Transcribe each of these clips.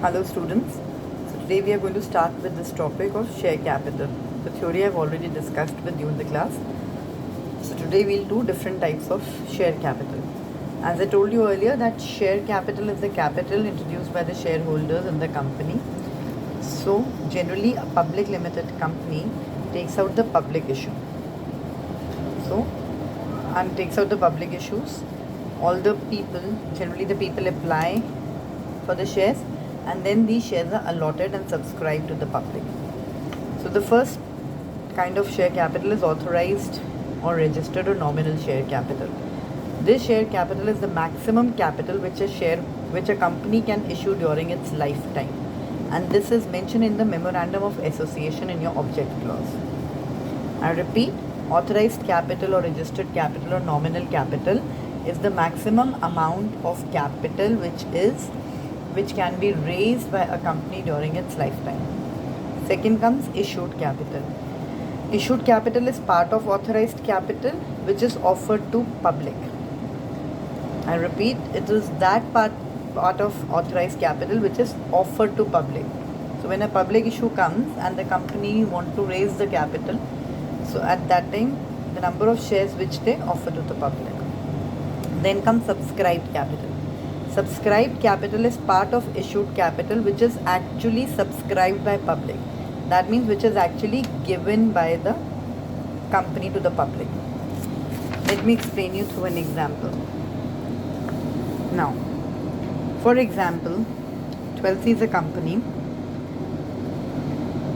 Hello students. So today we are going to start with this topic of share capital. The theory I've already discussed with you in the class. So today we'll do different types of share capital. As I told you earlier that share capital is the capital introduced by the shareholders in the company. So generally a public limited company takes out the public issue. And takes out the public issues. All the people, generally the people apply for the shares, and then these shares are allotted and subscribed to the public. So the first kind of share capital is authorized or registered or nominal share capital. This share capital is the maximum capital which a company can issue during its lifetime, and this is mentioned in the memorandum of association in your object clause. I repeat, authorized capital or registered capital or nominal capital is the maximum amount of capital which can be raised by a company during its lifetime. Second comes issued capital. Issued capital is part of authorized capital which is offered to public. I repeat, it is that part of authorized capital which is offered to public. So when a public issue comes and the company want to raise the capital, so at that time the number of shares which they offer to the public. Then comes subscribed capital. Subscribed capital is part of issued capital which is actually subscribed by public. That means which is actually given by the company to the public. Let me explain you through an example. Now, for example, 12C is a company.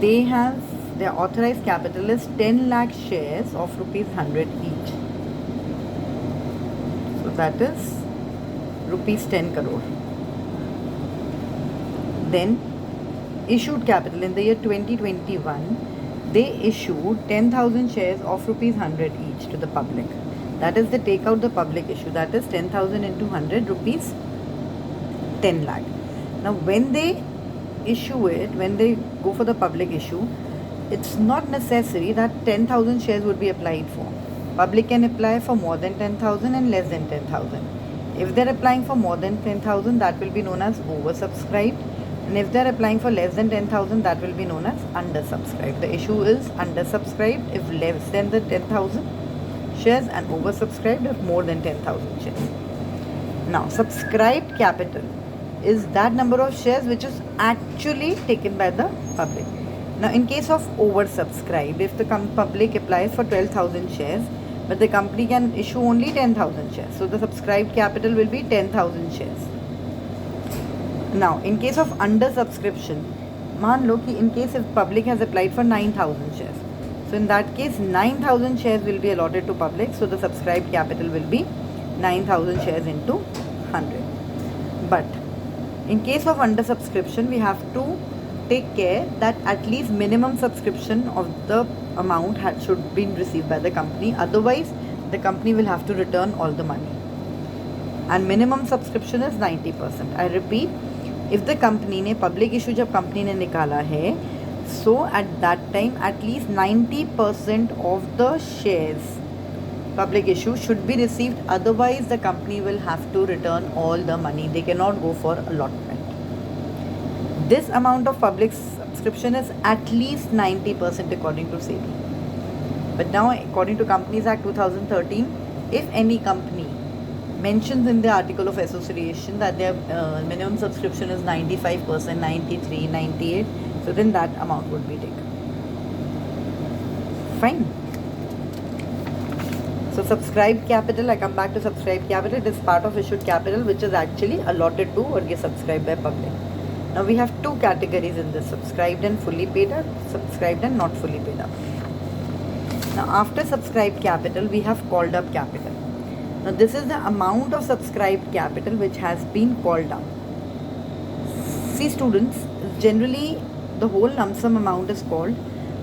They have their authorized capital is 10 lakh shares of rupees 100 each. So that is rupees 10 crore. Then issued capital in the year 2021, they issued 10,000 shares of rupees 100 each to the public. That is, they take out the public issue. That is 10,000 into 100 rupees 10 lakh. Now when they issue it, when they go for the public issue, it's not necessary that 10,000 shares would be applied for. Public can apply for more than 10,000 and less than 10,000. If they're applying for more than 10,000, that will be known as oversubscribed. And if they're applying for less than 10,000, that will be known as undersubscribed. The issue is undersubscribed if less than the 10,000 shares and oversubscribed if more than 10,000 shares. Now, subscribed capital is that number of shares which is actually taken by the public. Now, in case of oversubscribed, if the public applies for 12,000 shares, but the company can issue only 10,000 shares, so the subscribed capital will be 10,000 shares. Now, in case of undersubscription, मान लो कि in case if public has applied for 9,000 shares, so in that case 9,000 shares will be allotted to public, so the subscribed capital will be 9,000 shares into 100. But in case of undersubscription, we have to take care that at least minimum subscription of the amount should be received by the company. Otherwise, the company will have to return all the money. And minimum subscription is 90%. I repeat, if the company ने public issue जब company ने निकाला है, so at that time at least 90% of the shares public issue should be received. Otherwise, the company will have to return all the money. They cannot go for allotment. This amount of public subscription is at least 90% according to SEBI. But now, according to Companies Act 2013, if any company mentions in the article of association that their minimum subscription is 95%, 93, 98, so then that amount would be taken. Fine. So subscribed capital, I come back to subscribed capital, it is part of issued capital which is actually allotted to or get subscribed by public. Now we have two categories in this, subscribed and fully paid up, subscribed and not fully paid up. Now after subscribed capital, we have called up capital. Now this is the amount of subscribed capital which has been called up. See students, generally the whole lump sum amount is called,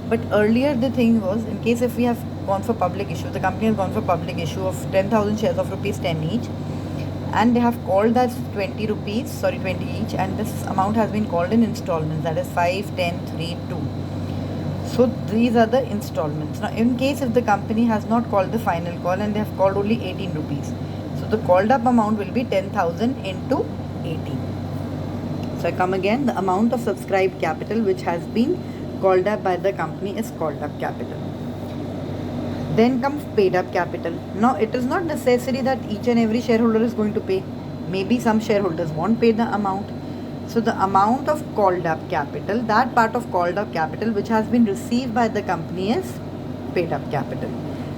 but earlier the thing was, in case if we have gone for public issue, the company has gone for public issue of 10,000 shares of rupees 10 each, and they have called that 20 each, and this amount has been called in installments, that is 5, 10, 3, 2. So these are the installments. Now in case if the company has not called the final call and they have called only 18 rupees, so the called up amount will be 10,000 into 18. So I come again, the amount of subscribed capital which has been called up by the company is called up capital. Then comes paid up capital. Now it is not necessary that each and every shareholder is going to pay. Maybe some shareholders won't pay the amount. So the amount of called up capital, that part of called up capital which has been received by the company is paid up capital.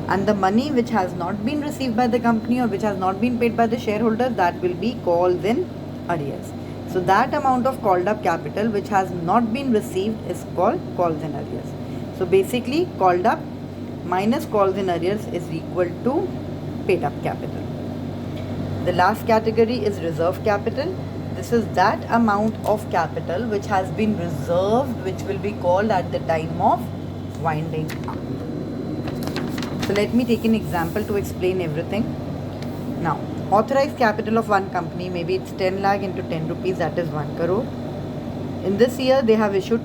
And the money which has not been received by the company or which has not been paid by the shareholder, that will be called in arrears. So that amount of called up capital which has not been received is called calls in arrears. So basically called up minus calls in arrears is equal to paid up capital. The last category is reserve capital. This is that amount of capital which has been reserved, which will be called at the time of winding up. So let me take an example to explain everything. Now, authorized capital of one company, maybe it's 10 lakh into 10 rupees, that is 1 crore. In this year, they have issued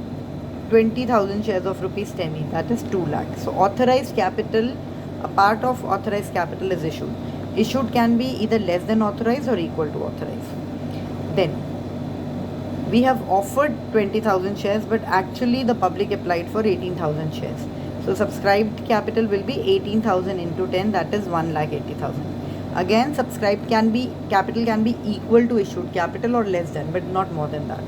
20,000 shares of rupees 10 each, that is 2 lakh. So authorized capital, a part of authorized capital is issued. Issued can be either less than authorized or equal to authorized. Then we have offered 20,000 shares, but actually the public applied for 18,000 shares. So subscribed capital will be 18,000 into 10, that is 1,80,000. Again, subscribed capital can be equal to issued capital or less than, but not more than that.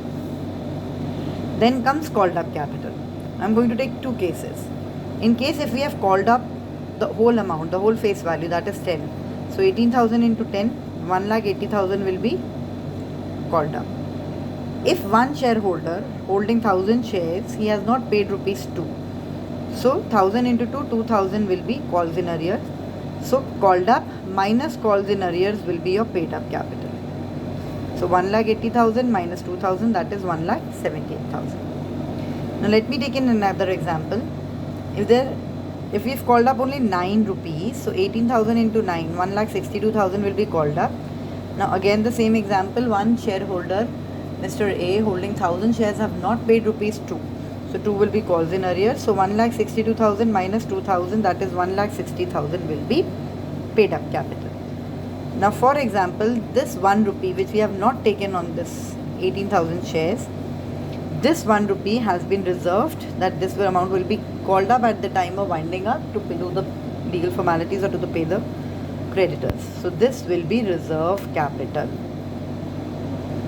Then comes called up capital. I am going to take two cases. In case if we have called up the whole amount, the whole face value, that is 10. So 18,000 into 10, 1,80,000 will be called up. If one shareholder holding 1,000 shares, he has not paid rupees 2. So 1,000 into 2, 2,000 will be calls in arrears. So called up minus calls in arrears will be your paid up capital. So 1,80,000 minus 2,000, that is 1,78,000. Now let me take in another example. If we've called up only 9 rupees, so 18,000 into 9, 1,62,000 will be called up. Now again the same example, one shareholder, Mr. A, holding 1,000 shares, have not paid rupees 2. So 2 will be calls in arrears. So 1,62,000 minus 2,000, that is 1,60,000 will be paid up capital. Now for example, this 1 rupee which we have not taken on this 18,000 shares, this 1 rupee has been reserved, that this amount will be called up at the time of winding up to do the legal formalities or to pay the creditors. So this will be reserve capital.